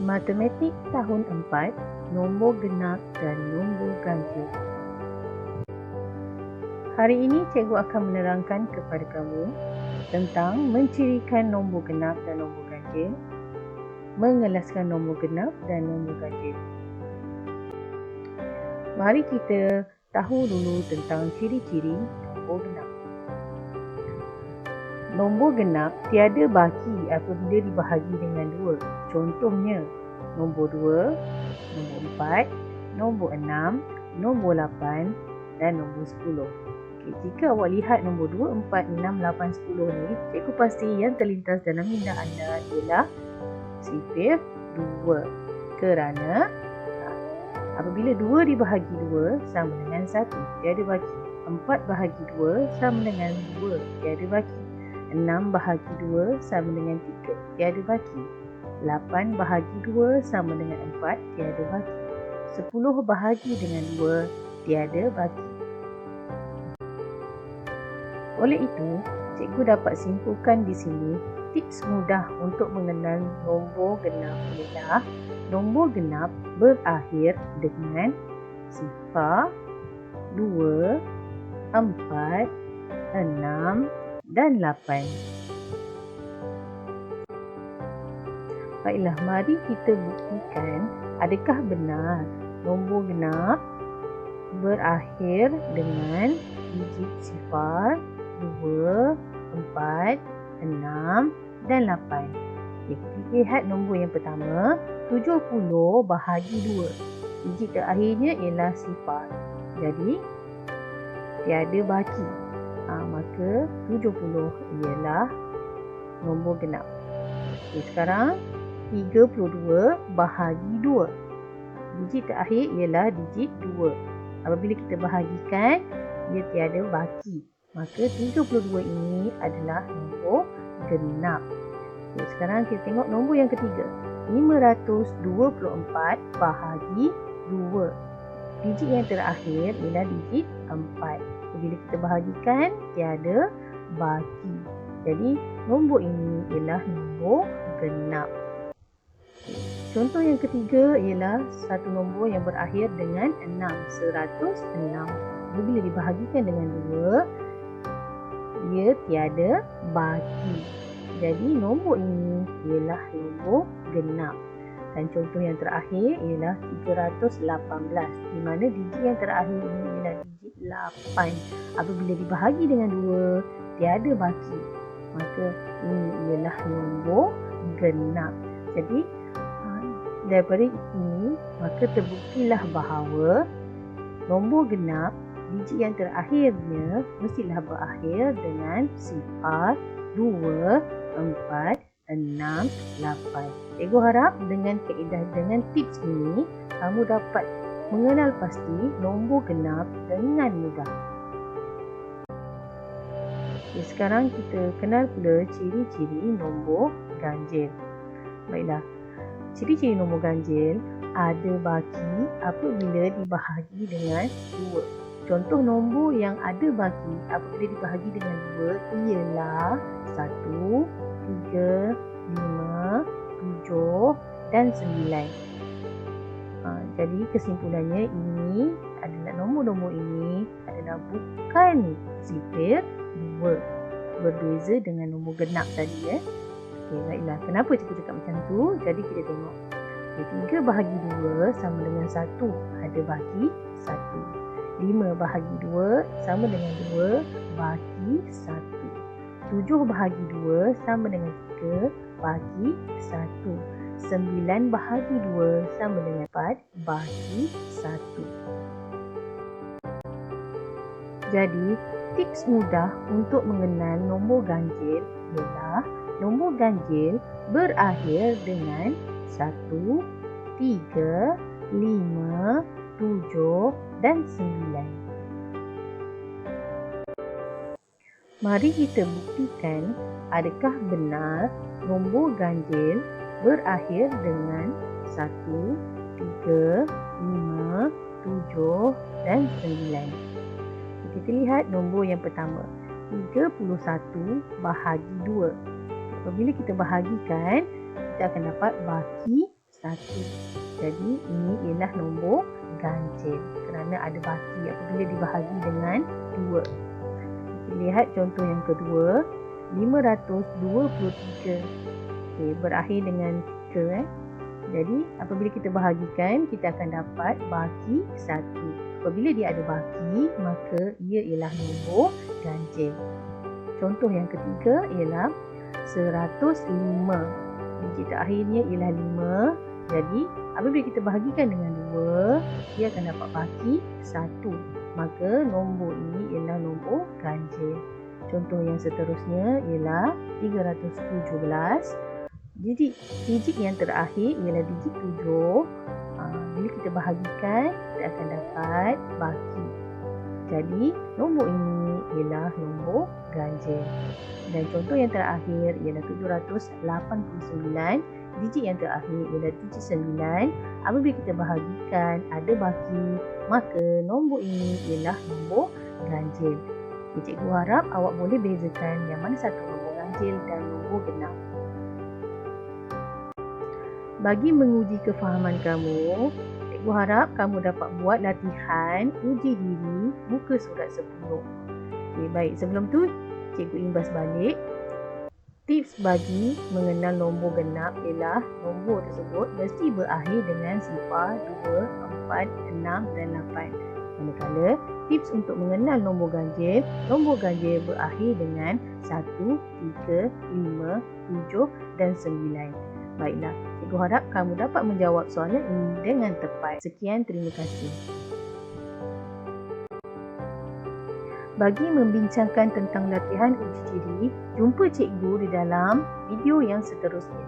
Matematik tahun 4, nombor genap dan nombor ganjil. Hari ini cikgu akan menerangkan kepada kamu tentang mencirikan nombor genap dan nombor ganjil, mengelaskan nombor genap dan nombor ganjil. Mari kita tahu dulu tentang ciri-ciri nombor genap. Nombor genap tiada baki apabila dibahagi dengan 2. Contohnya, nombor 2, nombor 4, nombor 6, nombor 8 dan nombor 10. Okey, jika awak lihat nombor 2, 4, 6, 8, 10 ni, cikgu pasti yang terlintas dalam minda anda ialah sifir 2. Kerana apabila 2 dibahagi 2 sama dengan 1, tiada baki. 4 bahagi 2 sama dengan 2, tiada baki. 6 bahagi 2 sama dengan 3, tiada baki. 8 bahagi 2 sama dengan 4, tiada baki. 10 bahagi dengan 2, tiada baki. Oleh itu, cikgu dapat simpulkan di sini tips mudah untuk mengenal nombor genap ialah nombor genap berakhir dengan 0, 2, 4, 6 dan 8. Baiklah, mari kita buktikan adakah benar nombor genap berakhir dengan digit 0, 2, 4, 6 dan 8. Kita lihat nombor yang pertama, 70 bahagi 2. Digit terakhirnya ialah 0. Jadi, tiada baki. Maka 70 ialah nombor genap. Okay, sekarang 32 bahagi 2. Digit terakhir ialah digit 2. Apabila kita bahagikan, dia tiada baki. Maka 32 ini adalah nombor genap. Okay, sekarang kita tengok nombor yang ketiga. 524 bahagi 2. Digit yang terakhir ialah digit 4. Bila kita bahagikan, tiada baki. Jadi, nombor ini ialah nombor genap. Contoh yang ketiga ialah satu nombor yang berakhir dengan 6, 106. Bila dibahagikan dengan 2, dia tiada baki. Jadi, nombor ini ialah nombor genap. Dan contoh yang terakhir ialah 318, di mana digit yang terakhir ini ialah digit 8. Apabila dibahagi dengan 2, tiada baki. Maka ini ialah nombor genap. Jadi, daripada ini, maka terbuktilah bahawa nombor genap, digit yang terakhirnya mestilah berakhir dengan 0, 2, 4, 6, 8. Cikgu harap dengan tips ini, kamu dapat mengenal pasti nombor genap dengan mudah. Okay, sekarang kita kenal pula ciri-ciri nombor ganjil. Baiklah, ciri-ciri nombor ganjil ada baki apabila dibahagi dengan 2. Contoh nombor yang ada baki apabila dibahagi dengan 2 ialah 1, 3, 5, 7 dan 9. Jadi kesimpulannya ini adalah nombor-nombor ini adalah bukan sifir 2. Berbeza dengan nombor genap tadi. Okay, baiklah. Kenapa cikgu cakap macam tu? Jadi kita tengok. 3 bahagi 2 sama dengan 1. Ada baki 1. 5 bahagi 2 sama dengan 2. Baki 1. 7 bahagi 2 sama dengan 3. Baki 1. 9 bahagi 2 sama dengan 4. Baki 1. Jadi, tips mudah untuk mengenal nombor ganjil ialah nombor ganjil berakhir dengan 1, 3, 5, 7 dan 9. Mari kita buktikan adakah benar nombor ganjil berakhir dengan 1, 3, 5, 7 dan 9. Kita lihat nombor yang pertama, 31 bahagi 2. Apabila kita bahagikan, kita akan dapat baki 1. Jadi ini ialah nombor ganjil kerana ada baki apabila dibahagi dengan 2. Lihat contoh yang kedua, 523. Okey, berakhir dengan 3. Jadi apabila kita bahagikan, kita akan dapat baki 1. Apabila dia ada baki, maka ia ialah nombor ganjil. Contoh yang ketiga ialah 105. Digit terakhirnya ialah 5. Jadi apabila kita bahagikan dengan 2, dia akan dapat baki 1. Maka nombor ini ialah nombor ganjil. Contoh yang seterusnya ialah 317. Digit yang terakhir ialah digit 7. Bila kita bahagikan, kita akan dapat baki. Jadi nombor ini ialah nombor ganjil. Dan contoh yang terakhir ialah 789. Digit yang terakhir ialah digit 9. Apabila kita bahagikan ada baki, maka nombor ini ialah nombor ganjil. Cikgu harap awak boleh bezakan yang mana satu nombor ganjil dan nombor genap. Bagi menguji kefahaman kamu, cikgu harap kamu dapat buat latihan uji diri muka surat 10. Okay, baik, sebelum tu cikgu imbas balik. Tips bagi mengenal nombor genap ialah nombor tersebut mesti berakhir dengan sifar 2, 4, 6 dan 8. Manakala tips untuk mengenal nombor ganjil berakhir dengan 1, 3, 5, 7 dan 9. Baiklah, cikgu harap kamu dapat menjawab soalan ini dengan tepat. Sekian, terima kasih. Bagi membincangkan tentang latihan uji diri, jumpa cikgu di dalam video yang seterusnya.